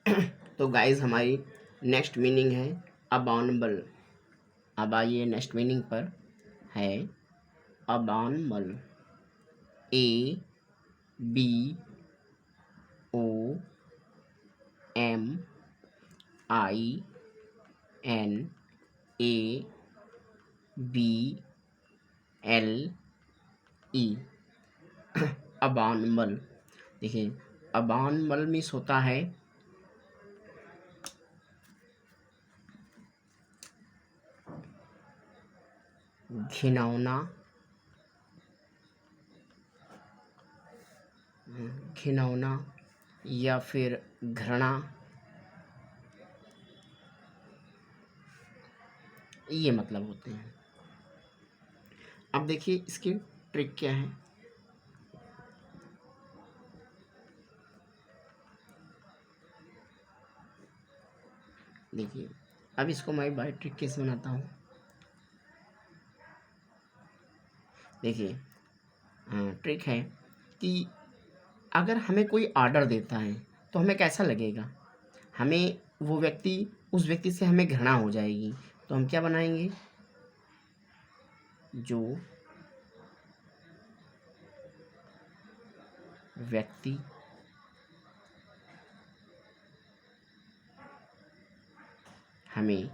तो गाइस हमारी next meaning है अबाउनेबल। अब आइए नेक्स्ट मीनिंग पर है अबाउनेबल। ABOUNABLE। अबाउनेबल। देखिए अबाउनेबल मीन्स होता है घिनौना, घिनौना या फिर घृणा, ये मतलब होते हैं। अब देखिए इसकी ट्रिक क्या है। देखिए अब इसको मैं बाय ट्रिक कैसे बनाता हूँ। देखिए ट्रिक है कि अगर हमें कोई ऑर्डर देता है तो हमें कैसा लगेगा, हमें वो व्यक्ति, उस व्यक्ति से हमें घृणा हो जाएगी। तो हम क्या बनाएंगे, जो व्यक्ति हमें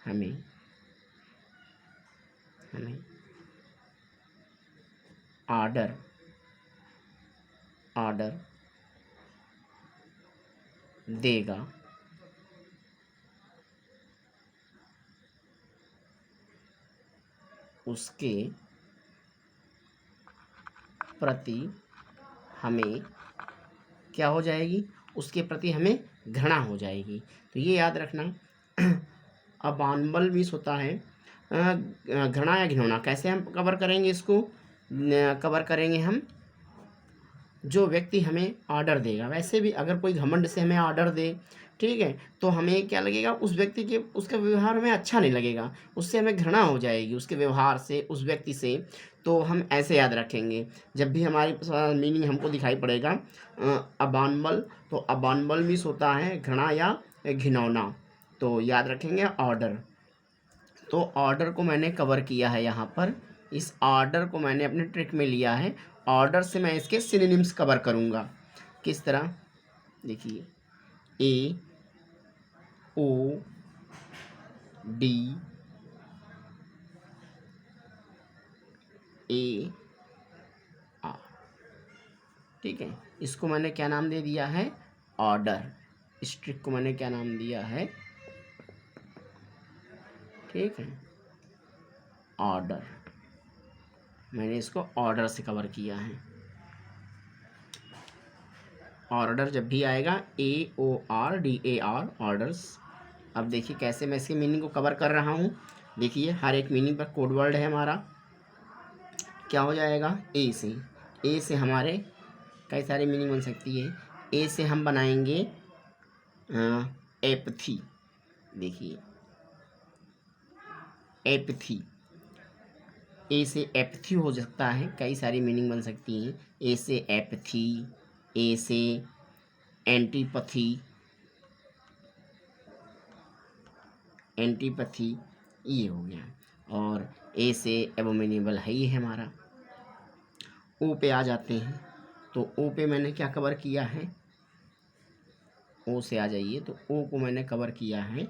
हमें हमें ऑर्डर देगा, उसके प्रति हमें क्या हो जाएगी, उसके प्रति हमें घृणा हो जाएगी। तो ये याद रखना। अबाउनेबल मीन्स होता है घृणा या घिनौना। कैसे हम कवर करेंगे इसको, कवर करेंगे हम, जो व्यक्ति हमें ऑर्डर देगा। वैसे भी अगर कोई घमंड से हमें ऑर्डर दे, ठीक है, तो हमें क्या लगेगा, उस व्यक्ति के, उसका व्यवहार हमें अच्छा नहीं लगेगा, उससे हमें घृणा हो जाएगी उसके व्यवहार से, उस व्यक्ति से। तो हम ऐसे याद रखेंगे जब भी हमारी मीनिंग हमको दिखाई पड़ेगा अबाउनेबल। तो अबाउनेबल मीन्स होता है घृणा या घिनौना। तो याद रखेंगे ऑर्डर। तो ऑर्डर को मैंने कवर किया है यहाँ पर, इस ऑर्डर को मैंने अपने ट्रिक में लिया है। ऑर्डर से मैं इसके सिनोनिम्स कवर करूँगा। किस तरह, देखिए AODAR, ठीक है। इसको मैंने क्या नाम दे दिया है, ऑर्डर। इस ट्रिक को मैंने क्या नाम दिया है, ठीक है, ऑर्डर। मैंने इसको ऑर्डर से कवर किया है। ऑर्डर जब भी आएगा AORDAR, ऑर्डर्स। अब देखिए कैसे मैं इसके मीनिंग को कवर कर रहा हूँ। देखिए हर एक मीनिंग पर कोड वर्ड है हमारा। क्या हो जाएगा, ए से हमारे कई सारी मीनिंग बन सकती है। ए से हम बनाएंगे एपथी। देखिए एपथी, ए से एपथी हो सकता है, कई सारी मीनिंग बन सकती हैं। ए से एपथी, ए से एंटीपथी, ये हो गया। और ए से एबोमिनेबल है ही है हमारा। ओ पे आ जाते हैं। तो ओ पे मैंने क्या कवर किया है, ओ से आ जाइए। तो ओ को मैंने कवर किया है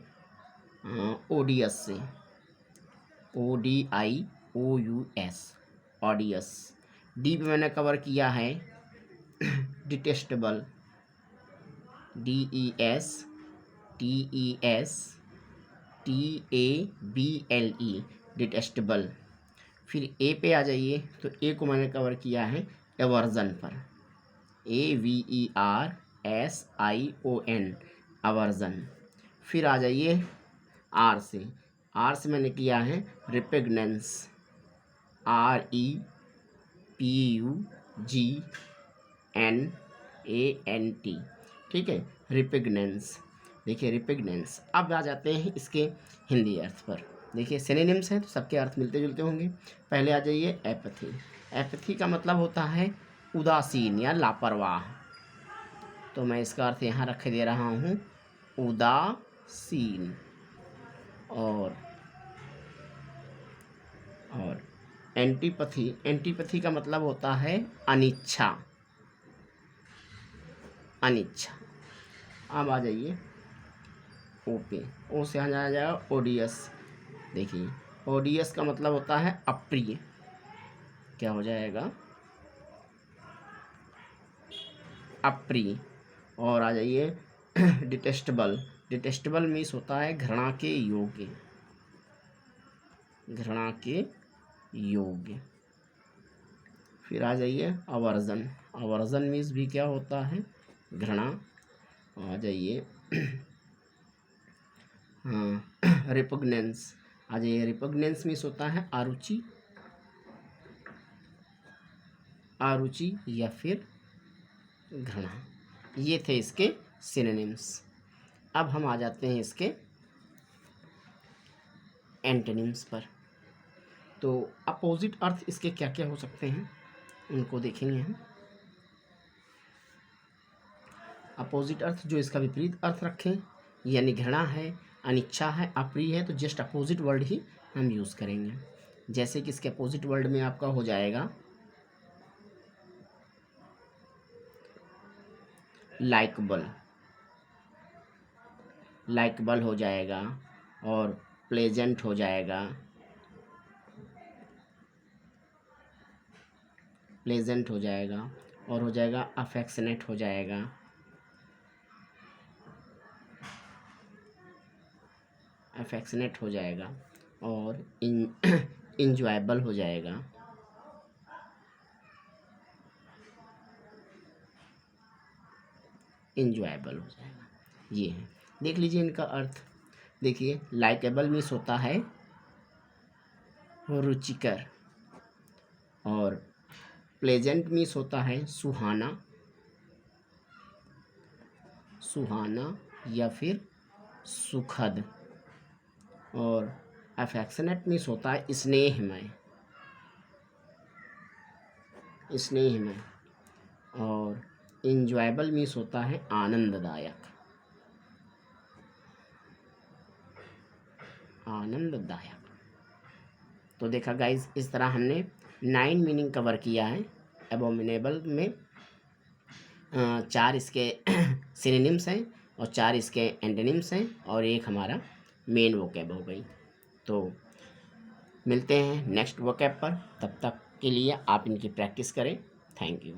ओडियस से, ODIOUS, ऑडियस। डी पे मैंने कवर किया है डिटेस्टेबल, DESTESTABLE, डिटेस्टेबल। फिर ए पे आ जाइए। तो ए को मैंने कवर किया है एवर्जन पर, AVERSION, अवर्जन। फिर आ जाइए आर से। आर से मैंने किया है रिपेग्नेंस, REPUGNANT, ठीक है, रिपेग्नेंस। देखिए रिपेग्नेंस। अब आ जाते हैं इसके हिंदी अर्थ पर। देखिए सिनोनिम्स हैं तो सबके अर्थ मिलते जुलते होंगे। पहले आ जाइए एपथी। एपथी का मतलब होता है उदासीन या लापरवाह। तो मैं इसका अर्थ यहाँ रख दे रहा हूँ उदासीन। और एंटीपैथी, एंटीपैथी का मतलब होता है अनिच्छा, अनिच्छा। अब आ जाइए ओ पे, ओ से आ जाएगा ओडियस। देखिए ओडियस का मतलब होता है अप्रिय, क्या हो जाएगा अप्रिय। और आ जाइए डिटेस्टेबल, डिटेस्टेबल मीन्स होता है घृणा के योग्य, घृणा के योग्य। फिर आ जाइए अवर्जन, अवर्जन मीन्स भी क्या होता है घृणा। आ जाइए हाँ रिपुग्नेंस, आ जाइए रिपुग्नेंस मीन्स होता है अरुचि, अरुचि या फिर घृणा। ये थे इसके सिनोनिम्स। अब हम आ जाते हैं इसके एंटोनिम्स पर। तो अपोजिट अर्थ इसके क्या क्या हो सकते हैं उनको देखेंगे हम। अपोजिट अर्थ जो इसका विपरीत अर्थ रखें, यानी घृणा है, अनिच्छा है, अप्रिय है, तो जस्ट अपोजिट वर्ड ही हम यूज़ करेंगे। जैसे कि इसके अपोजिट वर्ड में आपका हो जाएगा लाइकेबल, लाइकेबल हो जाएगा, और प्लेजेंट हो जाएगा, प्लेजेंट हो जाएगा, और हो जाएगा अफेक्शनेट हो जाएगा, अफेक्शनेट हो जाएगा, और इंजॉयबल हो जाएगा, इंजॉयबल हो जाएगा। ये है, देख लीजिए इनका अर्थ। देखिए लाइकेबल मीन्स होता है रुचिकर, और प्लेजेंट मीन्स होता है सुहाना, सुहाना या फिर सुखद, और अफेक्शनेट मीन्स होता है स्नेहमय, स्नेहमय, और इंजॉयबल मीन्स होता है आनंददायक, आनंददायक। तो देखा गाइज, इस तरह हमने 9 मीनिंग कवर किया है। एबोमिनेबल में 4 इसके सिनोनिम्स हैं, और 4 इसके एंटोनिम्स हैं, और एक हमारा मेन वोकैब हो गई। तो मिलते हैं नेक्स्ट वोकैब पर, तब तक के लिए आप इनकी प्रैक्टिस करें। Thank you.